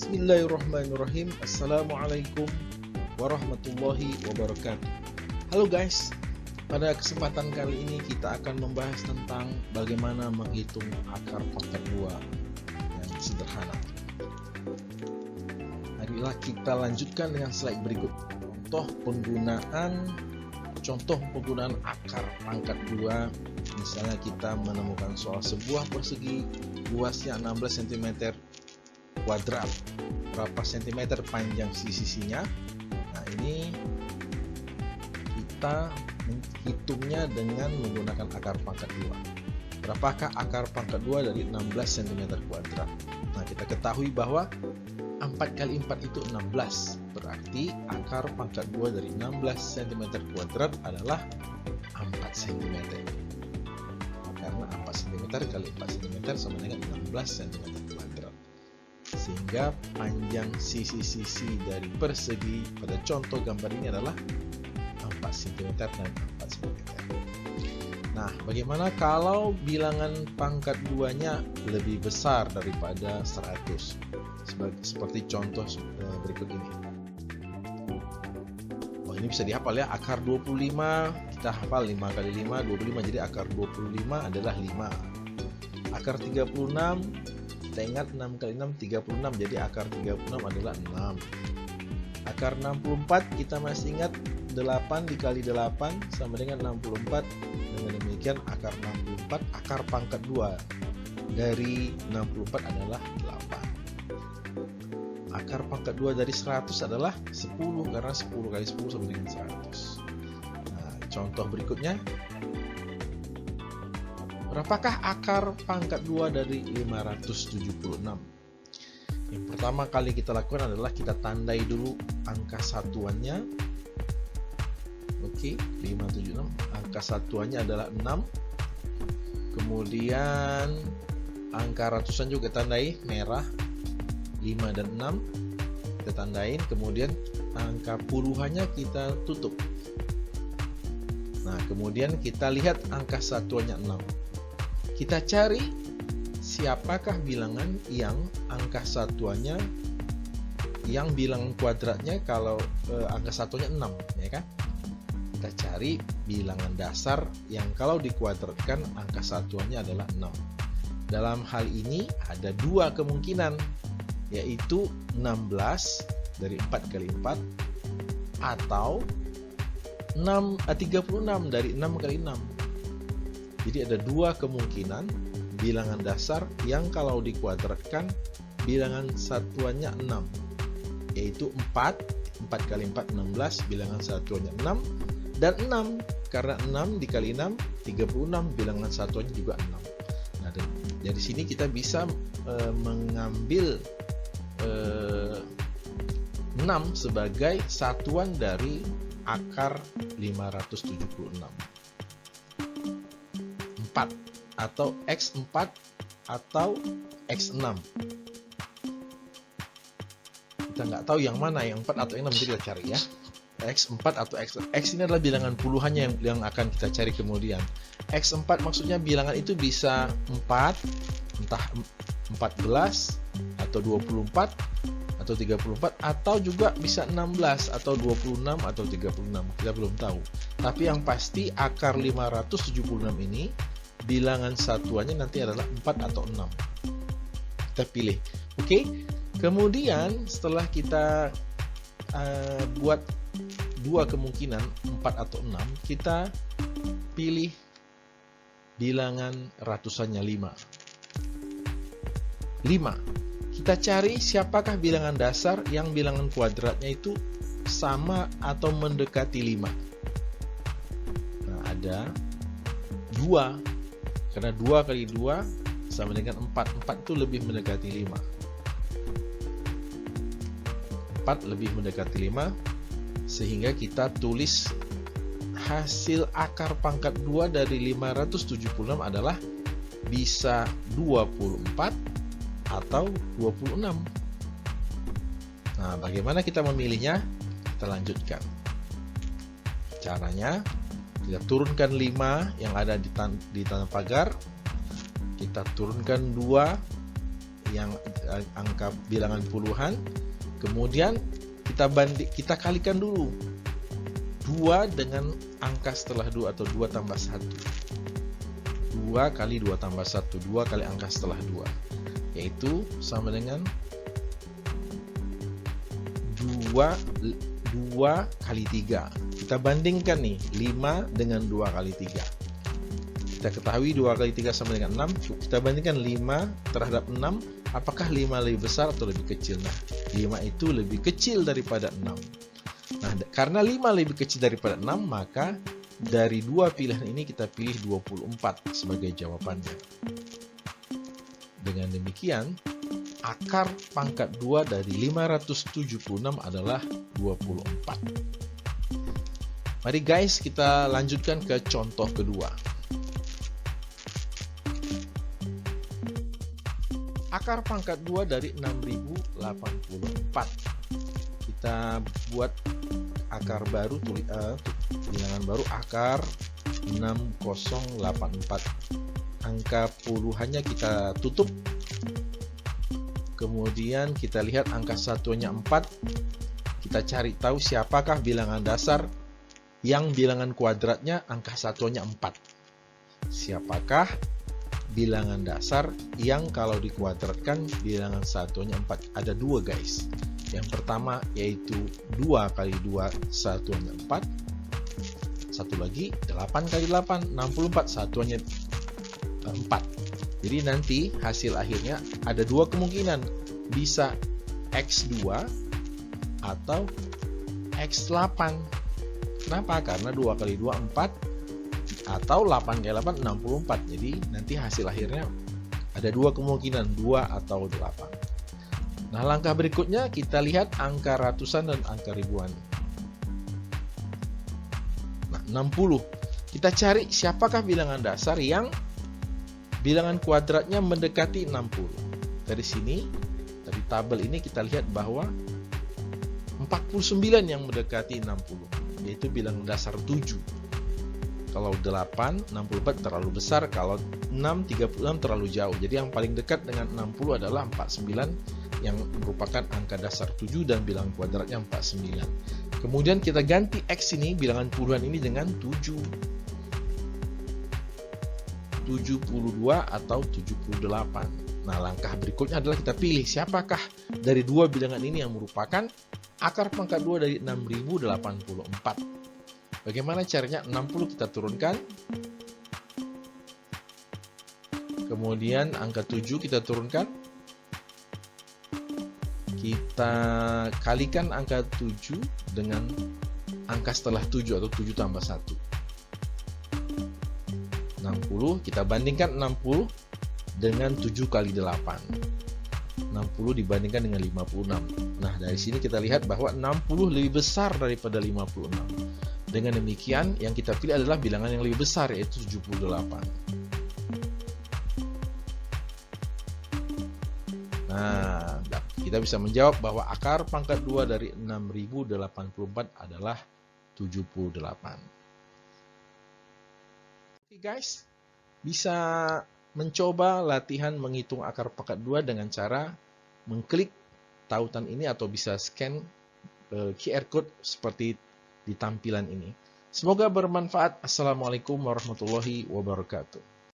Bismillahirrahmanirrahim. Assalamualaikum warahmatullahi wabarakatuh. Halo guys, pada kesempatan kali ini kita akan membahas tentang bagaimana menghitung akar pangkat 2 yang sederhana. Marilah kita lanjutkan dengan slide berikut. Contoh penggunaan akar pangkat 2. Misalnya kita menemukan soal sebuah persegi luasnya 16 cm kuadrat, berapa sentimeter panjang sisi-sisinya. Nah, ini kita menghitungnya dengan menggunakan akar pangkat 2. Berapakah akar pangkat 2 dari 16 cm kuadrat? Nah, kita ketahui bahwa 4 kali 4 itu 16. Berarti akar pangkat 2 dari 16 cm kuadrat adalah 4 cm. Karena 4 cm kali 4 cm sama dengan 16 cm kuadrat. Sehingga panjang sisi-sisi dari persegi pada contoh gambar ini adalah 4 cm dan 4 cm. Nah, bagaimana kalau bilangan pangkat 2-nya lebih besar daripada 100? Seperti contoh berikut ini. Ini bisa dihafal ya, akar 25 kita hafal 5 kali 5 25, jadi akar 25 adalah 5. Akar 36 kita ingat 6 kali 6 36, jadi akar 36 adalah 6. Akar 64 kita masih ingat 8 dikali 8 sama dengan 64. Dengan demikian akar 64, akar pangkat 2 dari 64 adalah 8. Akar pangkat 2 dari 100 adalah 10, karena 10 kali 10 sama dengan 100. Nah, contoh berikutnya. Berapakah akar pangkat 2 dari 576? Yang pertama kali kita lakukan adalah kita tandai dulu angka satuannya. Oke, 576. Angka satuannya adalah 6. Kemudian angka ratusan juga tandai merah. 5 dan 6 kita tandain, kemudian angka puluhannya kita tutup. Nah, kemudian kita lihat angka satuannya 6. Kita cari siapakah bilangan yang angka satuannya, yang bilangan kuadratnya kalau angka satuannya 6, ya kan? Kita cari bilangan dasar yang kalau dikuadratkan angka satuannya adalah 6. Dalam hal ini ada dua kemungkinan, yaitu 16 dari 4 kali 4 atau 36 dari 6 kali 6. Jadi ada dua kemungkinan bilangan dasar yang kalau dikuadratkan bilangan satuannya 6, yaitu 4 kali 4 16, bilangan satuannya 6, dan 6 karena 6 dikali 6 36, bilangan satuannya juga 6. Nah, dari sini kita bisa mengambil 6 sebagai satuan dari akar 576. 4 atau X4 atau X6. Kita nggak tahu yang mana, yang 4 atau yang 6, jadi kita cari ya. X4 atau X. X ini adalah bilangan puluhannya yang akan kita cari kemudian. X4 maksudnya bilangan itu bisa 4, entah 14 atau 24 atau 34, atau juga bisa 16 atau 26 atau 36. Kita belum tahu. Tapi yang pasti akar 576 ini bilangan satuannya nanti adalah 4 atau 6. Kita pilih. Oke. Kemudian setelah kita buat dua kemungkinan 4 atau 6, kita pilih bilangan ratusannya 5. Kita cari siapakah bilangan dasar yang bilangan kuadratnya itu sama atau mendekati 5. Nah, ada 2. Karena 2 kali 2 sama dengan 4. 4 itu lebih mendekati 5. 4 lebih mendekati 5. Sehingga kita tulis hasil akar pangkat 2 dari 576 adalah bisa 24 atau 26. Nah, bagaimana kita memilihnya? Kita lanjutkan. Caranya, kita turunkan 5 yang ada di tanda pagar. Kita turunkan 2 yang angka bilangan puluhan. Kemudian kita kalikan dulu 2 dengan angka setelah 2 atau 2 tambah 1. 2 kali 2 tambah 1, 2 kali angka setelah 2, yaitu sama dengan 2 kali 3. Kita bandingkan nih 5 dengan 2 kali 3. Kita ketahui 2 kali 3 sama dengan 6. Kita bandingkan 5 terhadap 6. Apakah 5 lebih besar atau lebih kecil? Nah, 5 itu lebih kecil daripada 6. Nah, karena 5 lebih kecil daripada 6, maka dari dua pilihan ini kita pilih 24 sebagai jawabannya. Dengan demikian, akar pangkat 2 dari 576 adalah 24. Mari guys, kita lanjutkan ke contoh kedua. Akar pangkat 2 dari 6084. Kita buat akar baru, bilangan baru, akar 6084. Angka puluhannya kita tutup. Kemudian kita lihat angka satuannya 4. Kita cari tahu siapakah bilangan dasar yang bilangan kuadratnya angka satuannya 4. Siapakah bilangan dasar yang kalau dikuadratkan bilangan satuannya 4? Ada 2 guys. Yang pertama yaitu 2 kali 2 satuannya 4. Satu lagi 8 kali 8, 64 satuannya 4. Jadi nanti hasil akhirnya ada 2 kemungkinan. Bisa X2 atau X8. Kenapa? Karena 2 kali 2 4 atau 8 kali 8 64. Jadi nanti hasil akhirnya ada 2 kemungkinan, 2 atau 8. Nah, langkah berikutnya kita lihat angka ratusan dan angka ribuan. Nah, 60. Kita cari siapakah bilangan dasar yang bilangan kuadratnya mendekati 60. Dari sini, dari tabel ini kita lihat bahwa 49 yang mendekati 60, yaitu bilangan dasar 7. Kalau 8, 64 terlalu besar, kalau 6, 36 terlalu jauh. Jadi yang paling dekat dengan 60 adalah 49 yang merupakan angka dasar 7 dan bilangan kuadratnya 49. Kemudian kita ganti X ini, bilangan puluhan ini dengan 7. 72 atau 78. Nah, langkah berikutnya adalah kita pilih siapakah dari 2 bilangan ini yang merupakan akar pangkat 2 dari 6084. Bagaimana caranya? 60 kita turunkan. Kemudian angka 7 kita turunkan. Kita kalikan angka 7 dengan angka setelah 7 atau 7 tambah 1. 60, kita bandingkan 60 dengan 7 kali 8. 60 dibandingkan dengan 56. Nah, dari sini kita lihat bahwa 60 lebih besar daripada 56. Dengan demikian, yang kita pilih adalah bilangan yang lebih besar, yaitu 78. Nah, kita bisa menjawab bahwa akar pangkat 2 dari 6084 adalah 78. Oke guys, bisa mencoba latihan menghitung akar pangkat 2 dengan cara mengklik tautan ini atau bisa scan QR code seperti di tampilan ini. Semoga bermanfaat. Assalamualaikum warahmatullahi wabarakatuh.